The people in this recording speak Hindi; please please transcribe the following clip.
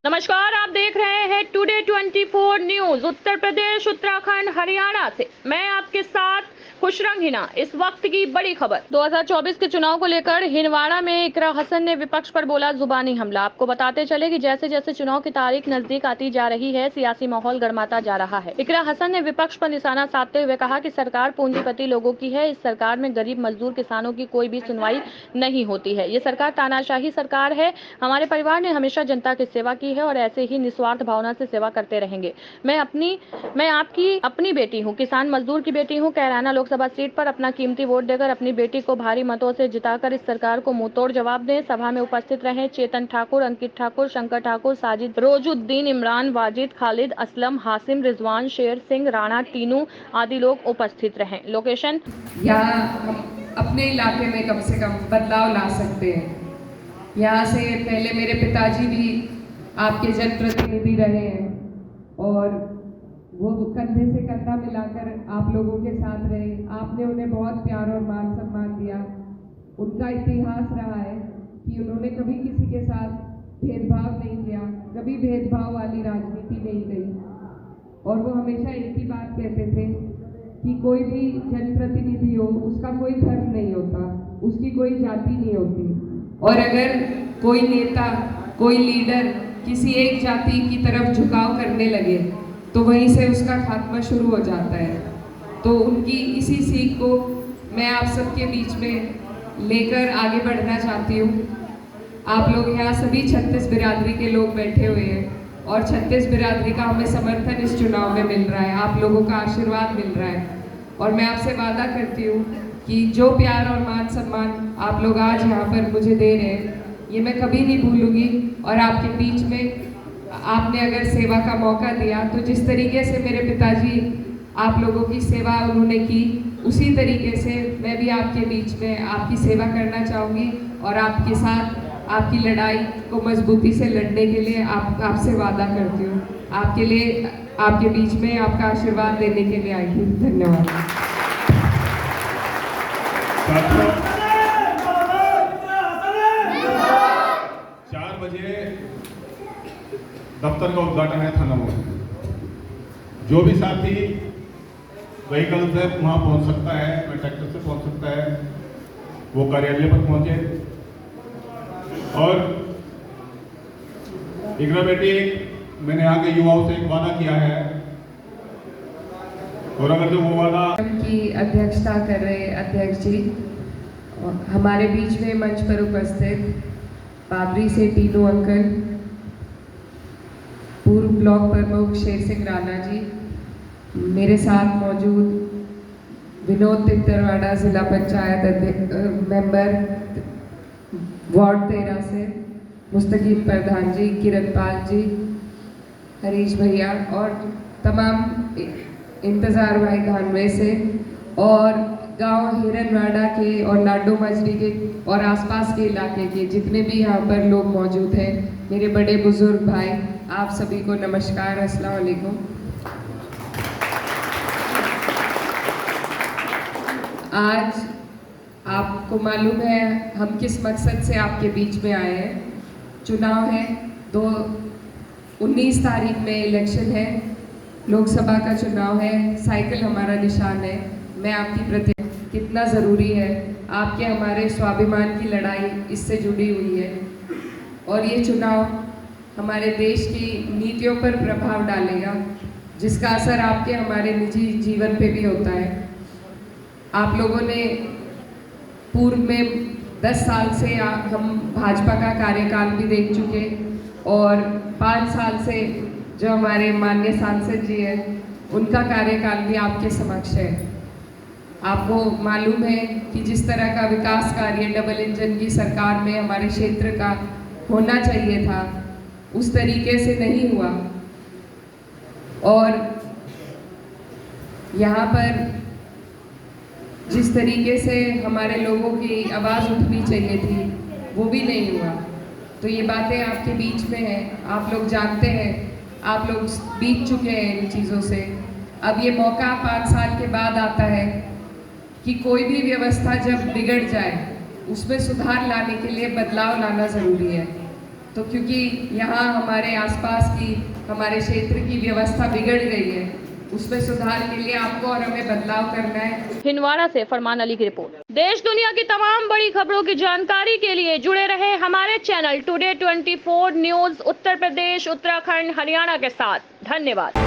नमस्कार, आप देख रहे हैं टुडे 24 न्यूज। उत्तर प्रदेश, उत्तराखंड, हरियाणा से मैं आपके साथ खुशरंग हिना। इस वक्त की बड़ी खबर। 2024 के चुनाव को लेकर हिंदवाड़ा में इकरा हसन ने विपक्ष पर बोला जुबानी हमला। आपको बताते चले कि जैसे जैसे चुनाव की तारीख नजदीक आती जा रही है, सियासी माहौल गर्माता जा रहा है। इकरा हसन ने विपक्ष पर निशाना साधते हुए कहा कि सरकार पूंजीपति लोगों की है। इस सरकार में गरीब मजदूर किसानों की कोई भी सुनवाई नहीं होती है। ये सरकार तानाशाही सरकार है। हमारे परिवार ने हमेशा जनता की सेवा की है और ऐसे ही निस्वार्थ भावना से सेवा करते रहेंगे। मैं आपकी अपनी बेटी हूँ, किसान मजदूर की बेटी हूँ। कैराना लोकसभा सीट पर अपना कीमती वोट देकर अपनी बेटी को भारी मतों से जिताकर इस सरकार को मुंहतोड़ जवाब दें। सभा में उपस्थित रहे चेतन ठाकुर, अंकित ठाकुर, शंकर ठाकुर, साजिद, रोजुद्दीन, इमरान, वाजिद, खालिद, असलम, हासिम, रिजवान, शेर सिंह, राणा, टीनू आदि लोग उपस्थित रहे। लोकेशन यहाँ हम अपने इलाके में कम से कम बदलाव ला सकते हैं। यहाँ से पहले मेरे पिताजी भी आपके जनप्रतिनिधि रहे हैं और वो कंधे से कंधा मिलाकर आप लोगों के साथ रहे। आपने उन्हें बहुत प्यार और मान सम्मान दिया। उनका इतिहास रहा है कि उन्होंने कभी किसी के साथ भेदभाव नहीं किया, कभी भेदभाव वाली राजनीति नहीं करी और वो हमेशा एक ही बात कहते थे कि कोई भी जनप्रतिनिधि हो, उसका कोई धर्म नहीं होता, उसकी कोई जाति नहीं होती और अगर कोई नेता, कोई लीडर किसी एक जाति की तरफ झुकाव करने लगे तो वहीं से उसका खात्मा शुरू हो जाता है। तो उनकी इसी सीख को मैं आप सबके बीच में लेकर आगे बढ़ना चाहती हूँ। आप लोग यहाँ सभी 36 बिरादरी के लोग बैठे हुए हैं और 36 बिरादरी का हमें समर्थन इस चुनाव में मिल रहा है, आप लोगों का आशीर्वाद मिल रहा है और मैं आपसे वादा करती हूँ कि जो प्यार और मान सम्मान आप लोग आज यहाँ पर मुझे दे रहे हैं, ये मैं कभी नहीं भूलूंगी। और आपके बीच में आपने अगर सेवा का मौका दिया तो जिस तरीके से मेरे पिताजी आप लोगों की सेवा उन्होंने की, उसी तरीके से मैं भी आपके बीच में आपकी सेवा करना चाहूँगी और आपके साथ आपकी लड़ाई को मजबूती से लड़ने के लिए आपसे वादा करती हूँ। आपके लिए आपके बीच में आपका आशीर्वाद देने के लिए आई हूँ। धन्यवाद। 4 बजे दफ्तर का उद्घाटन है थाना में। जो भी साथी व्हीकल से वहाँ पहुँच सकता है, मैं ट्रैक्टर से पहुँच सकता है, वो कार्यालय पर पहुँचे। और इकरा बेटी, मैंने यहाँ के युवाओं से एक वादा किया है और अगर जो वो वादा की अध्यक्षता कर रहे अध्यक्ष जी, हमारे बीच में मंच पर उपस्थित बाबरी से टीनू अंकल, पूर्व ब्लॉक प्रमुख शेर सिंह राणा जी, मेरे साथ मौजूद विनोद तितरवाड़ा, जिला पंचायत मेंबर वार्ड 13 से, मुस्तकीम प्रधान जी, किरणपाल जी, हरीश भैया और तमाम इंतज़ार भाई धानवे से और गांव हिरनवाड़ा के और लाडो मजरी के और आसपास के इलाके के जितने भी यहाँ पर लोग मौजूद हैं, मेरे बड़े बुजुर्ग भाई, आप सभी को नमस्कार, अस्सलाम वालेकुम। आज आपको मालूम है हम किस मकसद से आपके बीच में आए हैं। चुनाव है, 19 तारीख में इलेक्शन है, लोकसभा का चुनाव है, साइकिल हमारा निशान है। मैं आपकी प्रति कितना ज़रूरी है, आपके हमारे स्वाभिमान की लड़ाई इससे जुड़ी हुई है और ये चुनाव हमारे देश की नीतियों पर प्रभाव डालेगा, जिसका असर आपके हमारे निजी जीवन पे भी होता है। आप लोगों ने पूर्व में 10 साल से हम भाजपा का कार्यकाल भी देख चुके और 5 साल से जो हमारे माननीय सांसद जी हैं, उनका कार्यकाल भी आपके समक्ष है। आपको मालूम है कि जिस तरह का विकास कार्य डबल इंजन की सरकार में हमारे क्षेत्र का होना चाहिए था, उस तरीके से नहीं हुआ और यहाँ पर जिस तरीके से हमारे लोगों की आवाज़ उठनी चाहिए थी, वो भी नहीं हुआ। तो ये बातें आपके बीच में हैं, आप लोग जानते हैं, आप लोग बीत चुके हैं इन चीज़ों से। अब ये मौका 5 साल के बाद आता है कि कोई भी व्यवस्था जब बिगड़ जाए, उसमें सुधार लाने के लिए बदलाव लाना ज़रूरी है। तो क्योंकि यहाँ हमारे आसपास की हमारे क्षेत्र की व्यवस्था बिगड़ गई है, उसमें सुधार के लिए आपको और हमें बदलाव करना है। हिंदवाड़ा से फरमान अली की रिपोर्ट। देश दुनिया की तमाम बड़ी खबरों की जानकारी के लिए जुड़े रहे हमारे channel today 24 news Uttar Pradesh, Uttarakhand, Haryana के साथ। धन्यवाद।